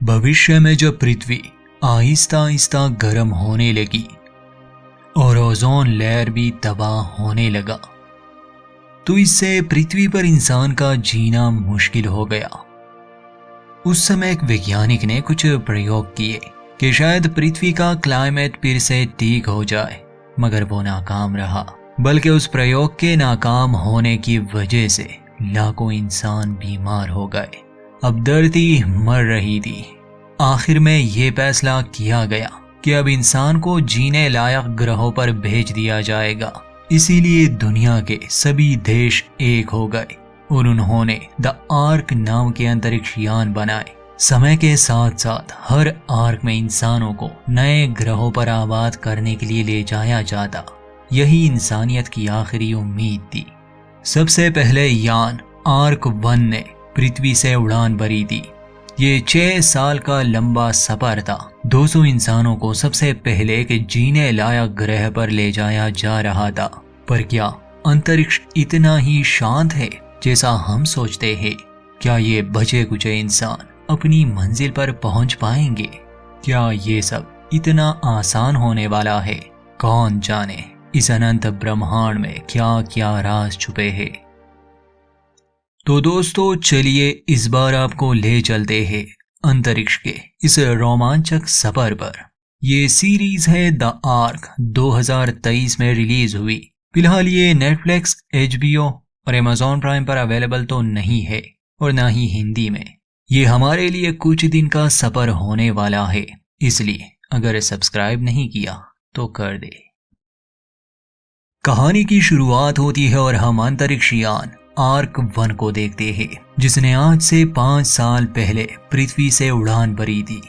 भविष्य में जब पृथ्वी आहिस्ता आहिस्ता गर्म होने लगी और ओजोन लेयर भी तबाह होने लगा, तो इससे पृथ्वी पर इंसान का जीना मुश्किल हो गया। उस समय एक वैज्ञानिक ने कुछ प्रयोग किए कि शायद पृथ्वी का क्लाइमेट फिर से ठीक हो जाए, मगर वो नाकाम रहा। बल्कि उस प्रयोग के नाकाम होने की वजह से लाखों इंसान बीमार हो गए। अब धरती मर रही थी। आखिर में ये फैसला किया गया कि अब इंसान को जीने लायक ग्रहों पर भेज दिया जाएगा। इसीलिए दुनिया के सभी देश एक हो गए और उन्होंने द आर्क नाम के अंतरिक्ष यान बनाए। समय के साथ साथ हर आर्क में इंसानों को नए ग्रहों पर आबाद करने के लिए ले जाया जाता। यही इंसानियत की आखिरी उम्मीद थी। सबसे पहले यान आर्क 1 ने पृथ्वी से उड़ान भरी थी। ये 6 साल का लंबा सफर था। 200 इंसानों को सबसे पहले एक जीने लायक ग्रह पर ले जाया जा रहा था। पर क्या अंतरिक्ष इतना ही शांत है जैसा हम सोचते हैं? क्या ये बचे कुचे इंसान अपनी मंजिल पर पहुंच पाएंगे? क्या ये सब इतना आसान होने वाला है? कौन जाने इस अनंत ब्रह्मांड में क्या क्या राज छुपे हैं। तो दोस्तों चलिए इस बार आपको ले चलते हैं अंतरिक्ष के इस रोमांचक सफर पर। ये सीरीज है द आर्क, 2023 में रिलीज हुई। फिलहाल ये नेटफ्लिक्स, HBO और Amazon प्राइम पर अवेलेबल तो नहीं है और ना ही हिंदी में। ये हमारे लिए कुछ दिन का सफर होने वाला है, इसलिए अगर सब्सक्राइब नहीं किया तो कर दे। कहानी की शुरुआत होती है और हम अंतरिक्ष यान आर्क 1 को देखते हैं, जिसने आज से 5 साल पहले पृथ्वी से उड़ान भरी थी।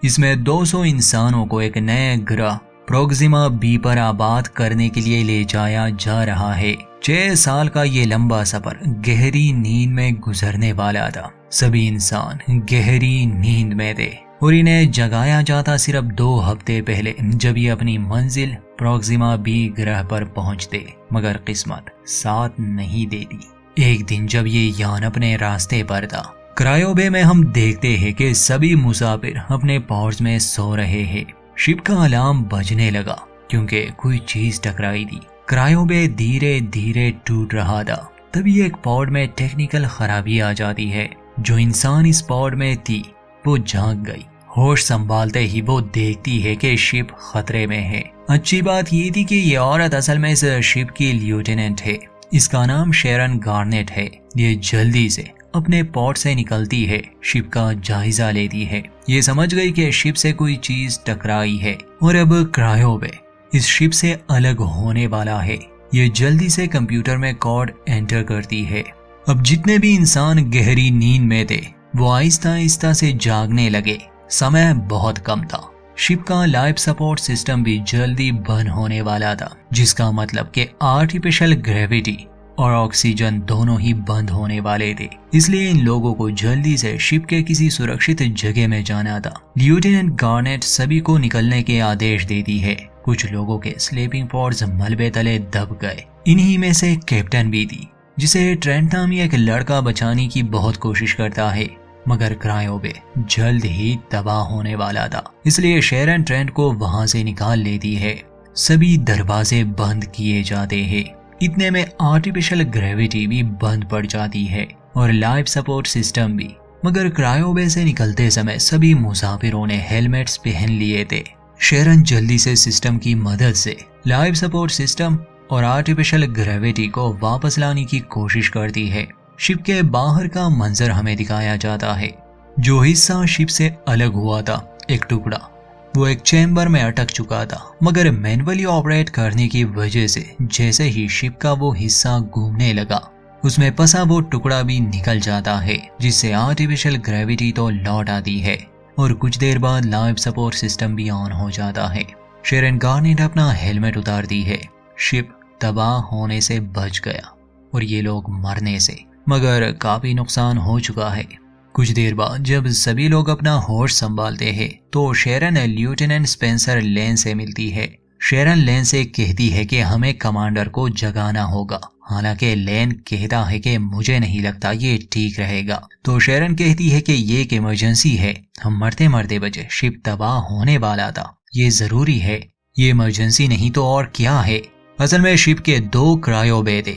इसमें 200 इंसानों को एक नए ग्रह प्रोक्सिमा बी पर आबाद करने के लिए ले जाया जा रहा है। 6 साल का ये लंबा सफर गहरी नींद में गुजरने वाला था। सभी इंसान गहरी नींद में थे और इन्हें जगाया जाता सिर्फ 2 हफ्ते पहले, जब ये अपनी मंजिल प्रोक्सिमा बी ग्रह पर पहुंचते। मगर किस्मत साथ नहीं देती। एक दिन जब ये यान अपने रास्ते पर था, क्रायोबे में हम देखते हैं कि सभी मुसाफिर अपने पॉड्स में सो रहे हैं। शिप का अलार्म बजने लगा क्योंकि कोई चीज टकराई थी। क्रायोबे धीरे धीरे टूट रहा था। तभी एक पॉड में टेक्निकल खराबी आ जाती है। जो इंसान इस पॉड में थी वो जाग गई। होश संभालते ही वो देखती है कि शिप खतरे में है। अच्छी बात ये थी कि ये औरत असल में इस शिप की लेफ्टिनेंट है। इसका नाम शेरन गार्नेट है। ये जल्दी से अपने पॉड से निकलती है, शिप का जायजा लेती है। ये समझ गई कि शिप से कोई चीज टकराई है और अब क्रायोबे इस शिप से अलग होने वाला है। ये जल्दी से कंप्यूटर में कोड एंटर करती है। अब जितने भी इंसान गहरी नींद में थे वो आहिस्ता आहिस्ता से जागने लगे। समय बहुत कम था। शिप का लाइफ सपोर्ट सिस्टम भी जल्दी बंद होने वाला था, जिसका मतलब कि आर्टिफिशियल ग्रेविटी और ऑक्सीजन दोनों ही बंद होने वाले थे। इसलिए इन लोगों को जल्दी से शिप के किसी सुरक्षित जगह में जाना था। लेफ्टिनेंट गार्नेट सभी को निकलने के आदेश देती है। कुछ लोगों के स्लीपिंग पॉड्स मलबे तले दब गए। इन्हीं में से कैप्टन भी थी, जिसे ट्रेंट नामी एक लड़का बचाने की बहुत कोशिश करता है। मगर क्रायोबे जल्द ही तबाह होने वाला था, इसलिए शेरन ट्रेंट को वहां से निकाल लेती है। सभी दरवाजे बंद किए जाते हैं। इतने में आर्टिफिशियल ग्रेविटी भी बंद पड़ जाती है और लाइफ सपोर्ट सिस्टम भी। मगर क्रायोबे से निकलते समय सभी मुसाफिरों ने हेलमेट्स पहन लिए थे। शेरन जल्दी से सिस्टम की मदद से लाइफ सपोर्ट सिस्टम और आर्टिफिशियल ग्रेविटी को वापस लाने की कोशिश करती है। शिप के बाहर का मंजर हमें दिखाया जाता है। जो हिस्सा शिप से अलग हुआ था, एक टुकड़ा, वो एक चैम्बर में अटक चुका था। मगर मैनुअली ऑपरेट करने की वजह से जैसे ही शिप का वो हिस्सा घूमने लगा, उसमें फंसा वो टुकड़ा भी निकल जाता है, जिससे आर्टिफिशियल ग्रेविटी तो लौट आती है और कुछ देर बाद लाइफ सपोर्ट सिस्टम भी ऑन हो जाता है। शेरन गार्नेट अपना हेलमेट उतारती है। शिप तबाह होने से बच गया और ये लोग मरने से, मगर काफी नुकसान हो चुका है। कुछ देर बाद जब सभी लोग अपना होश संभालते हैं तो शेरन लेफ्टिनेंट स्पेंसर लेन से मिलती है। शेरन लेन से कहती है कि हमें कमांडर को जगाना होगा, हालांकि लेन कहता है कि मुझे नहीं लगता ये ठीक रहेगा। तो शेरन कहती है कि ये एक इमरजेंसी है, हम मरते मरते बचे, शिप तबाह होने वाला था, ये जरूरी है। ये इमरजेंसी नहीं तो और क्या है। असल में शिप के 2 क्रायो बे थे।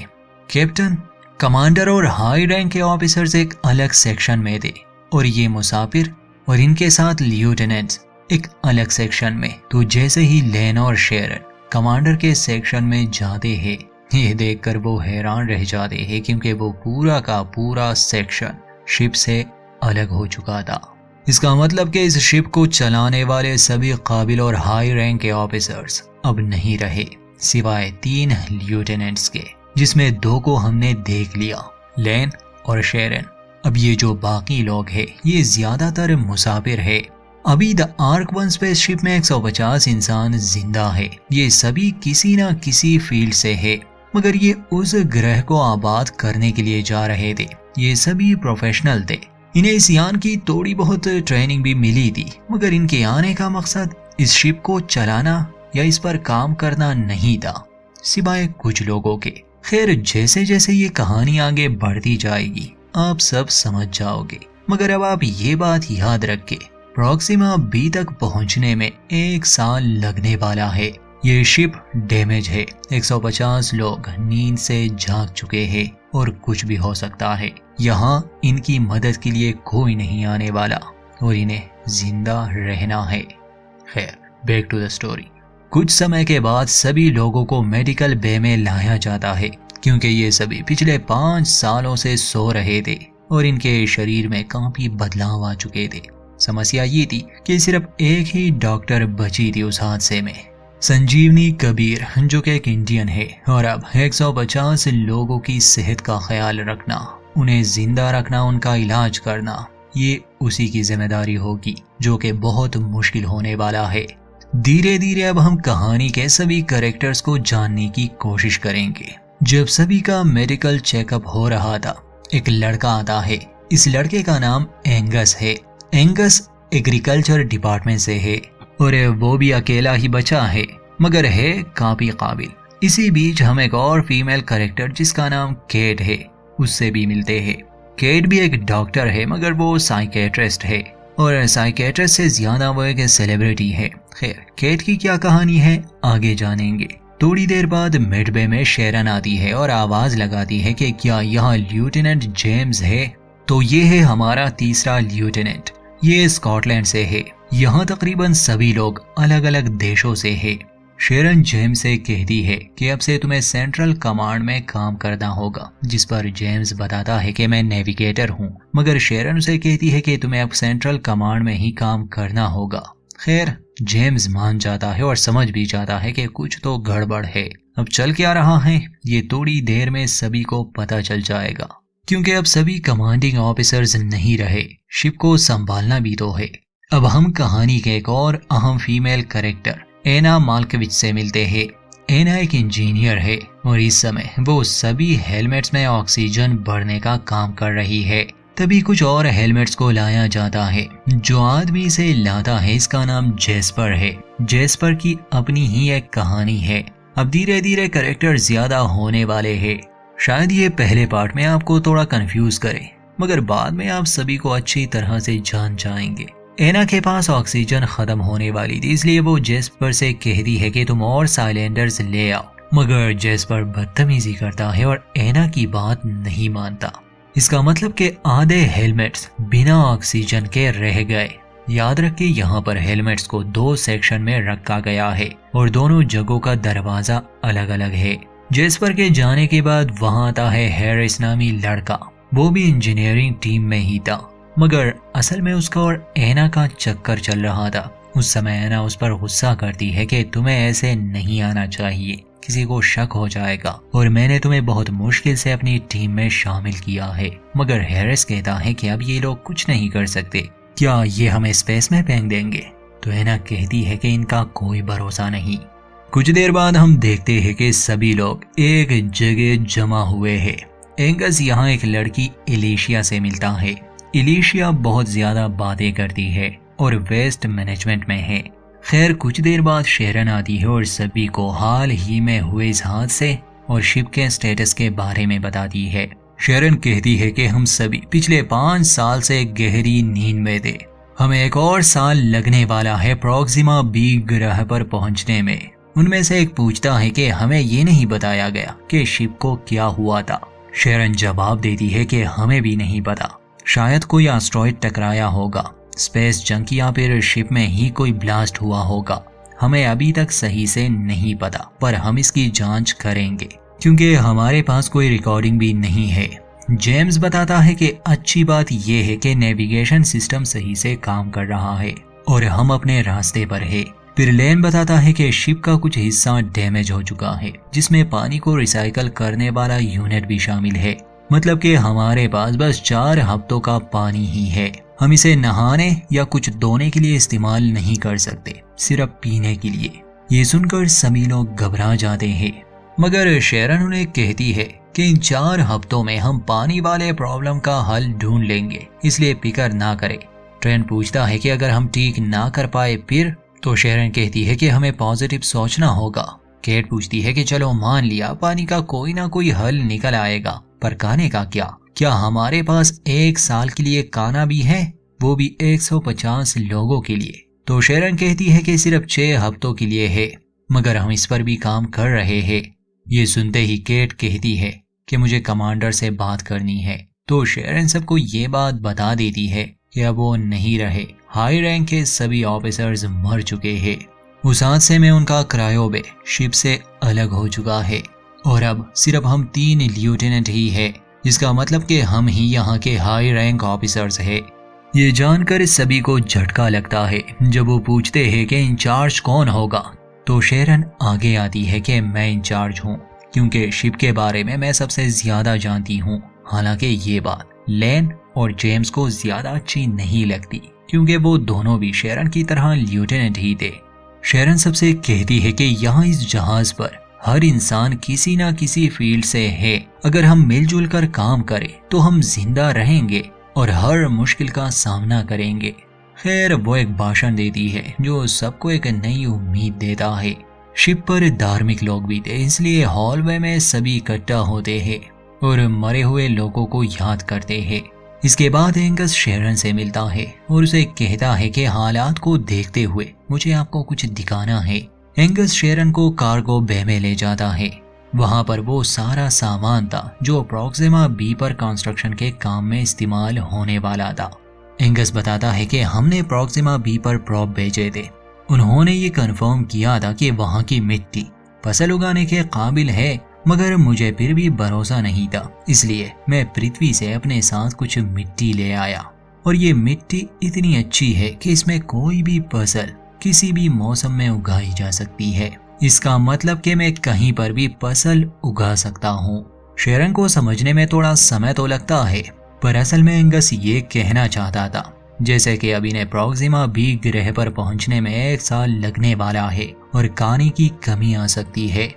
कैप्टन, कमांडर और हाई रैंक के ऑफिसर्स एक अलग सेक्शन में थे और ये मुसाफिर और इनके साथ लिeutenants एक अलग सेक्शन में। तो जैसे ही लेन और शेरन कमांडर के सेक्शन में जाते हैं, ये देखकर वो हैरान रह जाते हैं क्योंकि वो पूरा का पूरा सेक्शन शिप से अलग हो चुका था। इसका मतलब कि इस शिप को चलाने वाले सभी काबिल और हाई रैंक के ऑफिसर्स अब नहीं रहे, सिवाय 3 लिeutenants के, जिसमें 2 को हमने देख लिया, लेन और शेरन। अब ये जो बाकी लोग हैं ये ज्यादातर मुसाफिर है। अभी द आर्क 1 स्पेसशिप में 150 इंसान जिंदा है। ये सभी किसी न किसी फील्ड से है, मगर ये उस ग्रह को आबाद करने के लिए जा रहे थे। ये सभी प्रोफेशनल थे। इन्हें इस यान की थोड़ी बहुत ट्रेनिंग भी मिली थी, मगर इनके आने का मकसद इस शिप को चलाना या इस पर काम करना नहीं था, सिवाय कुछ लोगों के। खैर, जैसे जैसे ये कहानी आगे बढ़ती जाएगी आप सब समझ जाओगे, मगर अब आप ये बात याद रखें, प्रॉक्सिमा बी तक पहुंचने में 1 साल लगने वाला है। ये शिप डैमेज है, 150 लोग नींद से जाग चुके हैं और कुछ भी हो सकता है। यहाँ इनकी मदद के लिए कोई नहीं आने वाला और इन्हें जिंदा रहना है। खैर, बैक टू द स्टोरी। कुछ समय के बाद सभी लोगों को मेडिकल बे में लाया जाता है क्योंकि ये सभी पिछले 5 सालों से सो रहे थे और इनके शरीर में काफी बदलाव आ चुके थे। समस्या ये थी कि सिर्फ एक ही डॉक्टर बची थी उस हादसे में, संजीवनी कबीर, जो कि एक इंडियन है। और अब 150 लोगों की सेहत का ख्याल रखना, उन्हें जिंदा रखना, उनका इलाज करना, ये उसी की जिम्मेदारी होगी, जो कि बहुत मुश्किल होने वाला है। धीरे धीरे अब हम कहानी के सभी कैरेक्टर्स को जानने की कोशिश करेंगे। जब सभी का मेडिकल चेकअप हो रहा था, एक लड़का आता है। इस लड़के का नाम एंगस है। एंगस एग्रीकल्चर डिपार्टमेंट से है और वो भी अकेला ही बचा है, मगर है काफी काबिल। इसी बीच हम एक और फीमेल कैरेक्टर जिसका नाम केट है, उससे भी मिलते हैं। केट भी एक डॉक्टर है, मगर वो साइकेट्रिस्ट है और साइकेट्रिस्ट से ज्यादा वो एक सेलिब्रिटी है। खैर, केट की क्या कहानी है आगे जानेंगे। थोड़ी देर बाद मिडबे में शेरन आती है और आवाज लगाती है कि क्या यहाँ लिeutenant जेम्स है। तो ये है हमारा तीसरा लिeutenant, ये स्कॉटलैंड से है। यहाँ तकरीबन सभी लोग अलग अलग देशों से है। शेरन जेम्स से कहती है कि अब से तुम्हें सेंट्रल कमांड में काम करना होगा, जिस पर जेम्स बताता है कि मैं नेविगेटर हूँ, मगर शेरन उसे कहती है कि तुम्हें अब सेंट्रल कमांड में ही काम करना होगा। खैर, जेम्स मान जाता है और समझ भी जाता है कि कुछ तो गड़बड़ है। अब चल क्या रहा है ये थोड़ी देर में सभी को पता चल जाएगा, क्योंकि अब सभी कमांडिंग ऑफिसर्स नहीं रहे, शिप को संभालना भी तो है। अब हम कहानी के एक और अहम फीमेल कैरेक्टर एना माल्कोविच से मिलते हैं। एना एक इंजीनियर है और इस समय वो सभी हेलमेट्स में ऑक्सीजन भरने का काम कर रही है। तभी कुछ और हेलमेट्स को लाया जाता है। जो आदमी इसे लाता है इसका नाम जेस्पर है। जेस्पर की अपनी ही एक कहानी है। अब धीरे धीरे कैरेक्टर ज्यादा होने वाले हैं। शायद ये पहले पार्ट में आपको थोड़ा कंफ्यूज करे, मगर बाद में आप सभी को अच्छी तरह से जान जाएंगे। एना के पास ऑक्सीजन खत्म होने वाली थी, इसलिए वो जेस्पर से कहती है कि तुम और साइलेंडर्स ले आओ, मगर जेस्पर बदतमीजी करता है और एना की बात नहीं मानता। इसका मतलब कि आधे हेलमेट्स बिना ऑक्सीजन के रह गए। याद रखिए, यहाँ पर हेलमेट्स को 2 सेक्शन में रखा गया है और दोनों जगहों का दरवाजा अलग अलग है। जेस्पर के जाने के बाद वहाँ आता है हैरिस नामी लड़का। वो भी इंजीनियरिंग टीम में ही था, मगर असल में उसका और एना का चक्कर चल रहा था। उस समय एना उस पर गुस्सा करती है कि तुम्हें ऐसे नहीं आना चाहिए, किसी को शक हो जाएगा और मैंने तुम्हें बहुत मुश्किल से अपनी टीम में शामिल किया है। मगर हैरिस कहता है कि अब ये लोग कुछ नहीं कर सकते, क्या ये हमें स्पेस में फेंक देंगे? तो एना कहती है कि इनका कोई भरोसा नहीं। कुछ देर बाद हम देखते हैं कि सभी लोग एक जगह जमा हुए हैं। एंगस यहाँ एक लड़की एलिशिया से मिलता है। एलिशिया बहुत ज्यादा बातें करती है और वेस्ट मैनेजमेंट में है। खैर, कुछ देर बाद शेरन आती है और सभी को हाल ही में हुए इस हादसे और शिप के स्टेटस के बारे में बताती है। शेरन कहती है कि हम सभी पिछले 5 साल से गहरी नींद में थे। हमें 1 और साल लगने वाला है प्रोक्सिमा बी ग्रह पर पहुंचने में। उनमें से एक पूछता है कि हमें ये नहीं बताया गया कि शिप को क्या हुआ था। शेरन जवाब देती है कि हमें भी नहीं पता, शायद कोई एस्टेरॉयड टकराया होगा, स्पेस जंक या फिर शिप में ही कोई ब्लास्ट हुआ होगा। हमें अभी तक सही से नहीं पता, पर हम इसकी जांच करेंगे क्योंकि हमारे पास कोई रिकॉर्डिंग भी नहीं है। जेम्स बताता है कि अच्छी बात यह है कि नेविगेशन सिस्टम सही से काम कर रहा है और हम अपने रास्ते पर है। फिर लेन बताता है कि शिप का कुछ हिस्सा डैमेज हो चुका है, जिसमें पानी को रिसाइकल करने वाला यूनिट भी शामिल है। मतलब कि हमारे पास बस 4 हफ्तों का पानी ही है। हम इसे नहाने या कुछ धोने के लिए इस्तेमाल नहीं कर सकते, सिर्फ पीने के लिए। ये सुनकर सभी लोग घबरा जाते हैं, मगर शेरन उन्हें कहती है कि इन 4 हफ्तों में हम पानी वाले प्रॉब्लम का हल ढूंढ लेंगे, इसलिए फिक्र ना करें। ट्रेंट पूछता है कि अगर हम ठीक ना कर पाए फिर? तो शेरन कहती है कि हमें पॉजिटिव सोचना होगा। केट पूछती है कि चलो मान लिया पानी का कोई ना कोई हल निकल आएगा, पर खाने का क्या हमारे पास 1 साल के लिए खाना भी है, वो भी 150 लोगों के लिए? तो शेरन कहती है कि सिर्फ 6 हफ्तों के लिए है, मगर हम इस पर भी काम कर रहे हैं। ये सुनते ही केट कहती है कि मुझे कमांडर से बात करनी है। तो शेरन सबको ये बात बता देती है कि अब वो नहीं रहे। हाई रैंक के सभी ऑफिसर्स मर चुके हैं। उस हादसे में उनका क्रायोबे शिप से अलग हो चुका है और अब सिर्फ हम 3 ल्यूटेनेंट ही है, जिसका मतलब कि हम ही यहाँ के हाई रैंक ऑफिसर्स है। ये जानकर सभी को झटका लगता है। जब वो पूछते हैं कि इंचार्ज कौन होगा, तो शेरन आगे आती है कि मैं इंचार्ज हूँ, क्योंकि शिप के बारे में मैं सबसे ज्यादा जानती हूँ। हालांकि ये बात लेन और जेम्स को ज्यादा अच्छी नहीं लगती, क्योंकि वो दोनों भी शेरन की तरह ल्यूटेनेंट ही थे। शेरन सबसे कहती है कि यहाँ इस जहाज पर हर इंसान किसी ना किसी फील्ड से है। अगर हम मिलजुल कर काम करें तो हम जिंदा रहेंगे और हर मुश्किल का सामना करेंगे। खैर, वो एक भाषण देती है जो सबको एक नई उम्मीद देता है। शिप पर धार्मिक लोग भी थे, इसलिए हॉलवे में सभी इकट्ठा होते हैं और मरे हुए लोगों को याद करते हैं। इसके बाद एंगस शेरन से मिलता है और उसे कहता है कि हालात को देखते हुए मुझे आपको कुछ दिखाना है। एंगस शेरन को कार्गो बे में ले जाता है। वहां पर वो सारा सामान था जो प्रोक्सिमा बी पर कंस्ट्रक्शन के काम में इस्तेमाल होने वाला था। एंगस बताता है कि हमने प्रोक्सिमा बी पर प्रोब भेजे थे। उन्होंने ये कंफर्म किया था कि वहां की मिट्टी फसल उगाने के काबिल है, मगर मुझे फिर भी भरोसा नहीं था, इसलिए मैं पृथ्वी से अपने साथ कुछ मिट्टी ले आया। और ये मिट्टी इतनी अच्छी है कि इसमें कोई भी फसल किसी भी मौसम में उगाई जा सकती है। इसका मतलब कि मैं कहीं पर भी फसल उगा सकता हूँ। शेरन को समझने में थोड़ा समय तो लगता है, पर असल में एंगस ये कहना चाहता था जैसे कि अभी ने प्रोक्सिमा बी ग्रह पर पहुंचने में 1 साल लगने वाला है और खाने की कमी आ सकती है।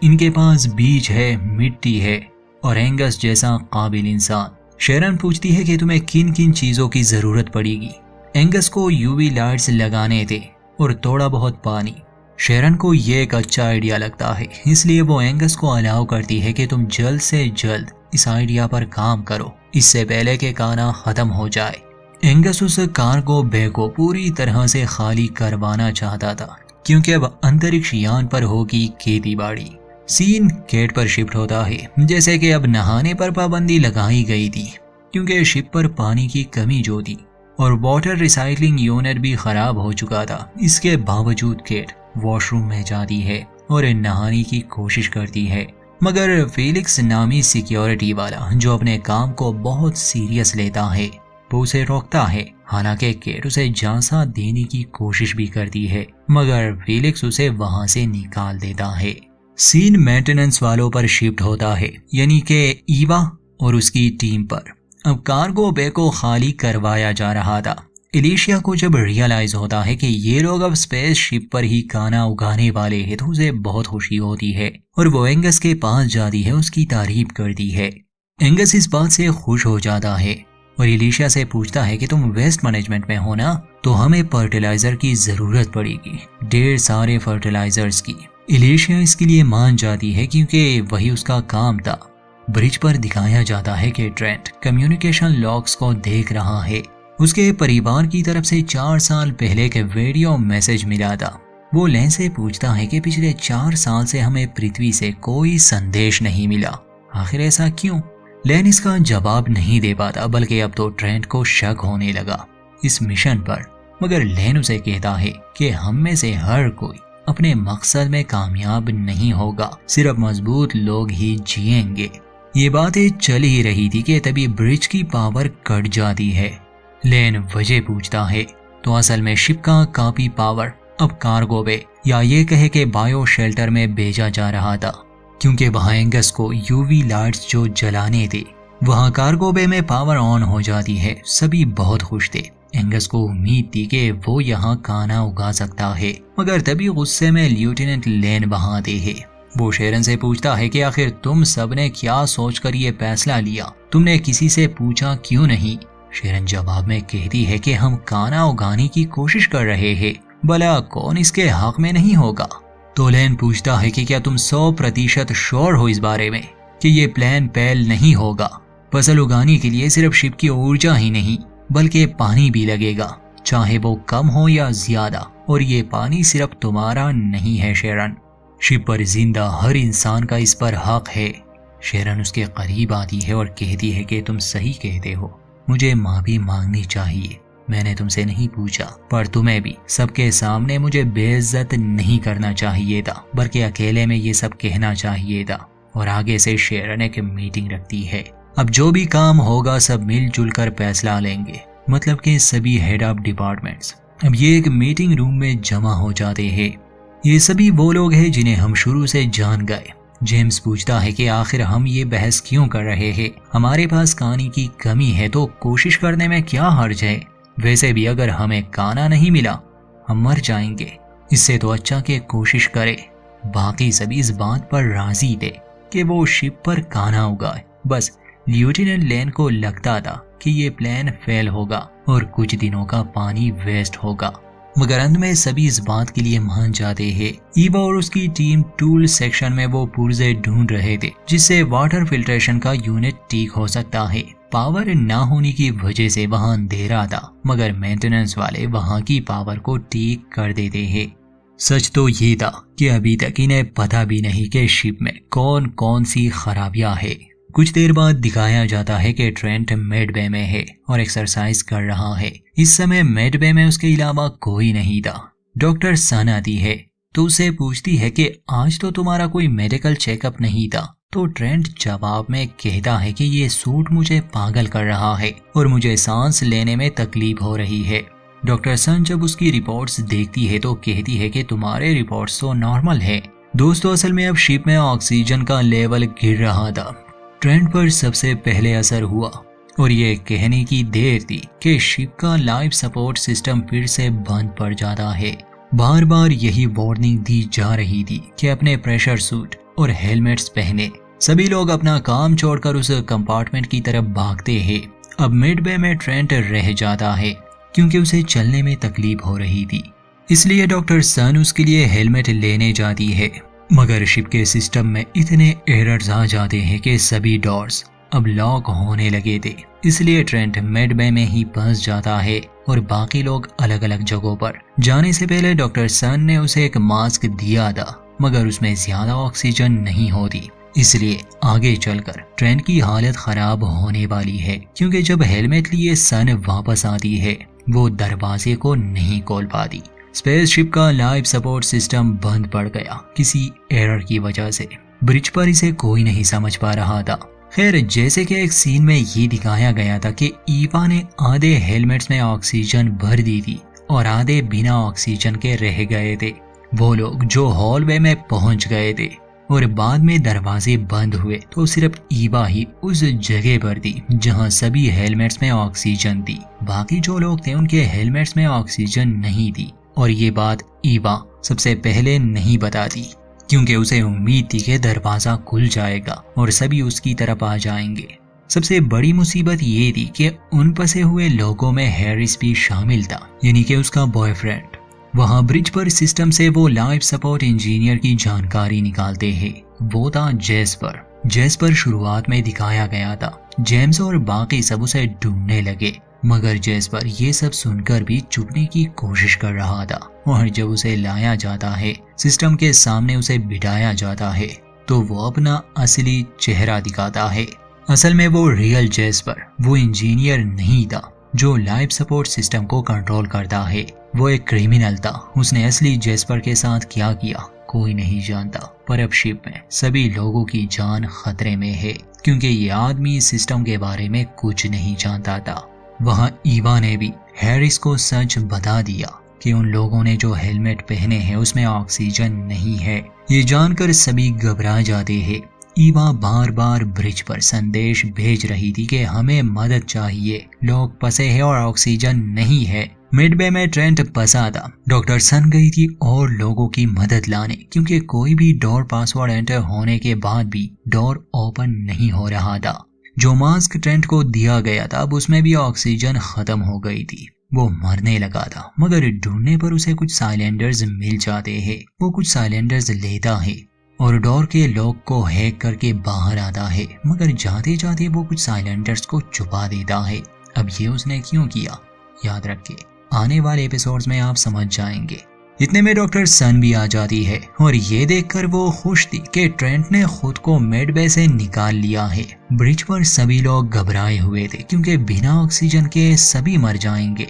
इनके पास बीज है, मिट्टी है और एंगस जैसा काबिल इंसान। शेरन पूछती है कि तुम्हें किन किन चीजों की जरूरत पड़ेगी। एंगस को यूवी लाइट्स लगाने थे और थोड़ा बहुत पानी। शेरन को ये एक अच्छा आइडिया लगता है, इसलिए वो एंगस को अलाउ करती है कि तुम जल्द से जल्द इस आइडिया पर काम करो, इससे पहले कि खाना खत्म हो जाए। एंगस उस कार्गो बे को पूरी तरह से खाली करवाना चाहता था, क्योंकि अब अंतरिक्ष यान पर होगी खेती बाड़ी। सीन केट पर शिफ्ट होता है, जैसे कि अब नहाने पर पाबंदी लगाई गई थी, क्योंकि शिप पर पानी की कमी जो थी और वाटर रिसाइकलिंग यूनिट भी खराब हो चुका था। इसके बावजूद केट वॉशरूम में जाती है और नहाने की कोशिश करती है, मगर फेलिक्स नामी सिक्योरिटी वाला जो अपने काम को बहुत सीरियस लेता है वो उसे रोकता है। हालांकि केट उसे झांसा देने की कोशिश भी करती है, मगर फेलिक्स उसे वहां से निकाल देता है। सीन मेंटेनेंस वालों पर शिफ्ट होता है, यानी कि ईवा और उसकी टीम पर। अब कार्गो बे को खाली करवाया जा रहा था। एलिशिया को जब रियलाइज होता है कि ये लोग अब स्पेस शिप पर ही खाना उगाने वाले हैं तो उसे बहुत खुशी होती है और वो एंगस के पास जाती है, उसकी तारीफ करती है। एंगस इस बात से खुश हो जाता है और एलिशिया से पूछता है कि तुम वेस्ट मैनेजमेंट में हो ना, तो हमें फर्टिलाइजर की जरूरत पड़ेगी, ढेर सारे फर्टिलाइजर्स की। एलिशिया इसके लिए मान जाती है क्योंकि वही उसका काम था। ब्रिज पर दिखाया जाता है कि ट्रेंट कम्युनिकेशन लॉग्स को देख रहा है। उसके परिवार की तरफ से 4 साल पहले के वीडियो मैसेज मिला था। वो लेन से पूछता है कि पिछले 4 साल से हमें पृथ्वी से कोई संदेश नहीं मिला, आखिर ऐसा क्यों? लेन इसका जवाब नहीं दे पाता, बल्कि अब तो ट्रेंट को शक होने लगा इस मिशन पर। मगर लेन उसे कहता है कि हम में से हर कोई अपने मकसद में कामयाब नहीं होगा, सिर्फ मजबूत लोग ही जिएंगे। ये बातें चल ही रही थी कि तभी ब्रिज की पावर कट जाती है। लेन वजह पूछता है तो असल में शिप का काफी पावर अब कार्गो वे या ये कहे कि बायो शेल्टर में भेजा जा रहा था, क्योंकि वहां एंगस को यूवी लाइट्स जो जलाने थे, वहां कार्गो वे में पावर ऑन हो जाती है। सभी बहुत खुश थे। एंगस को उम्मीद थी कि वो यहाँ खाना उगा सकता है, मगर तभी गुस्से में लेफ्टिनेंट लेन वहां आते हैं। वो शेरन से पूछता है कि आखिर तुम सबने क्या सोचकर ये फैसला लिया, तुमने किसी से पूछा क्यों नहीं? शेरन जवाब में कहती है कि हम खाना उगाने की कोशिश कर रहे हैं, भला कौन इसके हक में नहीं होगा? तो लेन पूछता है कि क्या तुम 100% श्योर हो इस बारे में कि ये प्लान फेल नहीं होगा? फसल उगाने के लिए सिर्फ शिप की ऊर्जा ही नहीं बल्कि पानी भी लगेगा, चाहे वो कम हो या ज्यादा, और ये पानी सिर्फ तुम्हारा नहीं है शेरन, शिप पर जिंदा हर इंसान का इस पर हक है। शेरन उसके करीब आती है और कहती है कि तुम सही कहते हो, मुझे माफी मांगनी चाहिए। मैंने तुमसे नहीं पूछा, पर तुम्हें भी सबके सामने मुझे बेइज्जत नहीं करना चाहिए था, बल्कि अकेले में ये सब कहना चाहिए था। और आगे से शेरन एक मीटिंग रखती है। अब जो भी काम होगा सब मिलजुल कर फैसला लेंगे, मतलब कि सभी हेड ऑफ डिपार्टमेंट्स अब ये एक मीटिंग रूम में जमा हो जाते हैं। ये सभी वो लोग हैं जिन्हें हम शुरू से जान गए। जेम्स पूछता है कि आखिर हम ये बहस क्यों कर रहे हैं? हमारे पास खाने की कमी है तो कोशिश करने में क्या हर्ज है? वैसे भी अगर हमें खाना नहीं मिला हम मर जाएंगे, इससे तो अच्छा कि कोशिश करें। बाकी सभी इस बात पर राजी थे कि वो शिप पर खाना उगाए। बस लेफ्टिनेंट लेन को लगता था कि ये प्लान फेल होगा और कुछ दिनों का पानी वेस्ट होगा, मगर अंत में सभी इस बात के लिए मान जाते हैं। ईवा और उसकी टीम टूल सेक्शन में वो पुर्जे ढूंढ रहे थे जिससे वाटर फिल्ट्रेशन का यूनिट ठीक हो सकता है। पावर ना होने की वजह से वहां अंधेरा था, मगर मेंटेनेंस वाले वहां की पावर को ठीक कर देते हैं। सच तो ये था कि अभी तक इन्हें पता भी नहीं कि शिप में कौन कौन सी खराबियां है। कुछ देर बाद दिखाया जाता है कि ट्रेंट मेडबे में है और एक्सरसाइज कर रहा है। इस समय मेडबे में उसके अलावा कोई नहीं था। डॉक्टर सन आती है तो उसे पूछती है कि आज तो तुम्हारा कोई मेडिकल चेकअप नहीं था। तो ट्रेंट जवाब में कहता है कि ये सूट मुझे पागल कर रहा है और मुझे सांस लेने में तकलीफ हो रही है। डॉक्टर सन जब उसकी रिपोर्ट्स देखती है तो कहती है कि तुम्हारे रिपोर्ट्स तो नॉर्मल है। दोस्तों, असल में अब शिप में ऑक्सीजन का लेवल गिर रहा था। ट्रेंट पर सबसे पहले असर हुआ और ये कहने की देर थी कि शिप का लाइफ सपोर्ट सिस्टम फिर से बंद पड़ जाता है। बार बार यही वार्निंग दी जा रही थी कि अपने प्रेशर सूट और हेलमेट्स पहने। सभी लोग अपना काम छोड़कर उस कंपार्टमेंट की तरफ भागते हैं। अब मिडबे में ट्रेंट रह जाता है क्योंकि उसे चलने में तकलीफ हो रही थी, इसलिए डॉक्टर सन उसके लिए हेलमेट लेने जाती है। मगर शिप के सिस्टम में इतने एरर्स आ जाते हैं कि सभी डोर्स अब लॉक होने लगे थे, इसलिए ट्रेंट मिडबे में ही फंस जाता है और बाकी लोग अलग अलग जगहों पर। जाने से पहले डॉक्टर सन ने उसे एक मास्क दिया था, मगर उसमें ज्यादा ऑक्सीजन नहीं होती, इसलिए आगे चलकर ट्रेंट की हालत खराब होने वाली है। क्योंकि जब हेलमेट लिए सन वापस आती है वो दरवाजे को नहीं खोल पाती। स्पेसशिप का लाइफ सपोर्ट सिस्टम बंद पड़ गया किसी एरर की वजह से। ब्रिज पर इसे कोई नहीं समझ पा रहा था। खैर, जैसे कि एक सीन में ये दिखाया गया था कि ईवा ने आधे हेलमेट्स में ऑक्सीजन भर दी थी और आधे बिना ऑक्सीजन के रह गए थे। वो लोग जो हॉलवे में पहुंच गए थे और बाद में दरवाजे बंद हुए तो सिर्फ ईवा ही उस जगह पर थी जहां सभी हेलमेट्स में ऑक्सीजन थी। बाकी जो लोग थे उनके हेलमेट्स में ऑक्सीजन नहीं थी और ये बात ईवा सबसे पहले नहीं बताती क्योंकि उसे उम्मीद थी कि दरवाजा खुल जाएगा और सभी उसकी तरफ आ जाएंगे। सबसे बड़ी मुसीबत ये थी कि उन फंसे हुए लोगों में हैरिस भी शामिल था, यानी कि उसका बॉयफ्रेंड। वहाँ ब्रिज पर सिस्टम से वो लाइफ सपोर्ट इंजीनियर की जानकारी निकालते हैं। वो था जेस्पर शुरुआत में दिखाया गया था। जेम्स और बाकी सब उसे ढूंढने लगे, मगर जेस्पर ये सब सुनकर भी छुपने की कोशिश कर रहा था। और जब उसे लाया जाता है, सिस्टम के सामने उसे बिठाया जाता है, तो वो अपना असली चेहरा दिखाता है। असल में वो रियल जेस्पर वो इंजीनियर नहीं था जो लाइफ सपोर्ट सिस्टम को कंट्रोल करता है। वो एक क्रिमिनल था। उसने असली जेस्पर के साथ क्या किया कोई नहीं जानता, पर अब शिप में सभी लोगों की जान खतरे में है, क्योंकि ये आदमी सिस्टम के बारे में कुछ नहीं जानता था। वहाँ ईवा ने भी हैरिस को सच बता दिया कि उन लोगों ने जो हेलमेट पहने हैं उसमें ऑक्सीजन नहीं है। ये जानकर सभी घबरा जाते हैं। ईवा बार बार ब्रिज पर संदेश भेज रही थी कि हमें मदद चाहिए, लोग फंसे हैं और ऑक्सीजन नहीं है। मिडबे में ट्रेंट फंसा था। डॉक्टर सन गई थी और लोगों की मदद लाने, क्योंकि कोई भी डोर पासवर्ड एंटर होने के बाद भी डोर ओपन नहीं हो रहा था। जो मास्क ट्रेंट को दिया गया था अब उसमें भी ऑक्सीजन खत्म हो गई थी। वो मरने लगा था, मगर ढूंढने पर उसे कुछ साइलेंडर्स मिल जाते हैं। वो कुछ साइलेंडर्स लेता है और डोर के लॉक को हैक करके बाहर आता है, मगर जाते जाते वो कुछ साइलेंडर्स को छुपा देता है। अब ये उसने क्यों किया, याद रखे आने वाले एपिसोड्स में आप समझ जाएंगे। इतने में डॉक्टर सन भी आ जाती है और ये देखकर वो खुश थी कि ट्रेंट ने खुद को मिडबे से निकाल लिया है। ब्रिज पर सभी लोग घबराए हुए थे, क्योंकि बिना ऑक्सीजन के सभी मर जाएंगे।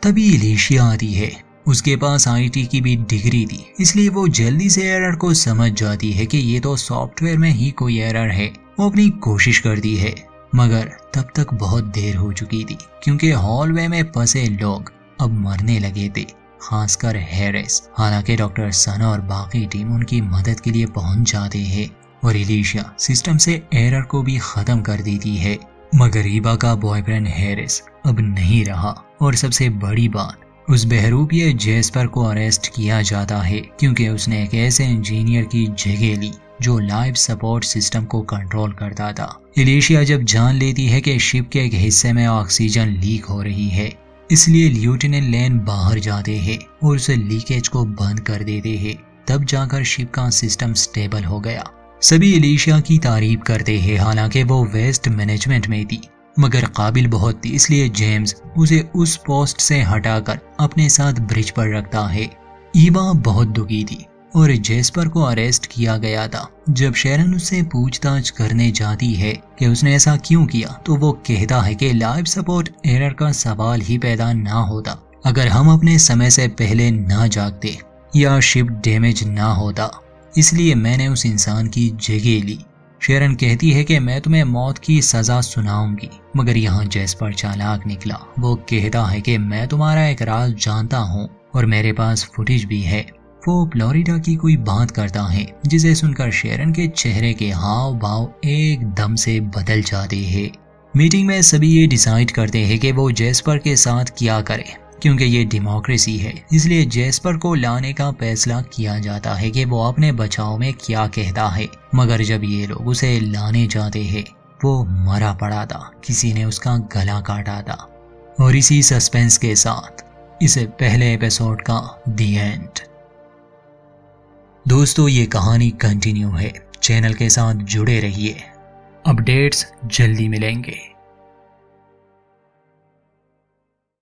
तभी एलिशिया आती है। उसके पास आईटी की भी डिग्री थी, इसलिए वो जल्दी से एरर को समझ जाती है कि ये तो सॉफ्टवेयर में ही कोई एरर है। वो अपनी कोशिश करती है, मगर तब तक बहुत देर हो चुकी थी, क्योंकि हॉलवे में फंसे लोग अब मरने लगे थे, खासकर हैरिस। हालांकि डॉक्टर सन और बाकी टीम उनकी मदद के लिए पहुंच जाते हैं और एलिशिया सिस्टम से एरर को भी खत्म कर देती है। मगर ईवा का बॉयफ्रेंड हैरिस अब नहीं रहा, और सबसे बड़ी बात, उस बहरूपिये जेस्पर को अरेस्ट किया जाता है, क्योंकि उसने एक ऐसे इंजीनियर की जगह ली जो लाइफ सपोर्ट सिस्टम को कंट्रोल करता था। एलिशिया जब जान लेती है कि शिप के एक हिस्से में ऑक्सीजन लीक हो रही है, इसलिए लेफ्टिनेंट लेन बाहर जाते हैं और उस लीकेज को बंद कर देते हैं। तब जाकर शिप का सिस्टम स्टेबल हो गया। सभी एलिशिया की तारीफ करते हैं, हालांकि वो वेस्ट मैनेजमेंट में थी, मगर काबिल बहुत थी, इसलिए जेम्स उसे उस पोस्ट से हटाकर अपने साथ ब्रिज पर रखता है। ईवा बहुत दुखी थी और जेस्पर को अरेस्ट किया गया था। जब शेरन उससे पूछताछ करने जाती है कि उसने ऐसा क्यों किया, तो वो कहता है कि लाइफ सपोर्ट एरर का सवाल ही पैदा ना होता अगर हम अपने समय से पहले ना जागते या शिप डैमेज ना होता, इसलिए मैंने उस इंसान की जगह ली। शेरन कहती है कि मैं तुम्हें मौत की सजा सुनाऊंगी, मगर यहाँ जेस्पर चालाक निकला। वो कहता है कि मैं तुम्हारा एक राज जानता हूँ और मेरे पास फुटेज भी है। वो फ्लोरिडा की कोई बात करता है, जिसे सुनकर शेरन के चेहरे के हाव भाव एकदम से बदल जाते हैं। मीटिंग में सभी ये डिसाइड करते हैं कि वो जेस्पर के साथ क्या करें, क्योंकि ये डेमोक्रेसी है, इसलिए जेस्पर को लाने का फैसला किया जाता है कि वो अपने बचाव में क्या कहता है। मगर जब ये लोग उसे लाने जाते हैं, वो मरा पड़ा था, किसी ने उसका गला काटा था। और इसी सस्पेंस के साथ इस पहले एपिसोड का दी एंड। दोस्तों, ये कहानी कंटिन्यू है, चैनल के साथ जुड़े रहिए, अपडेट्स जल्दी मिलेंगे।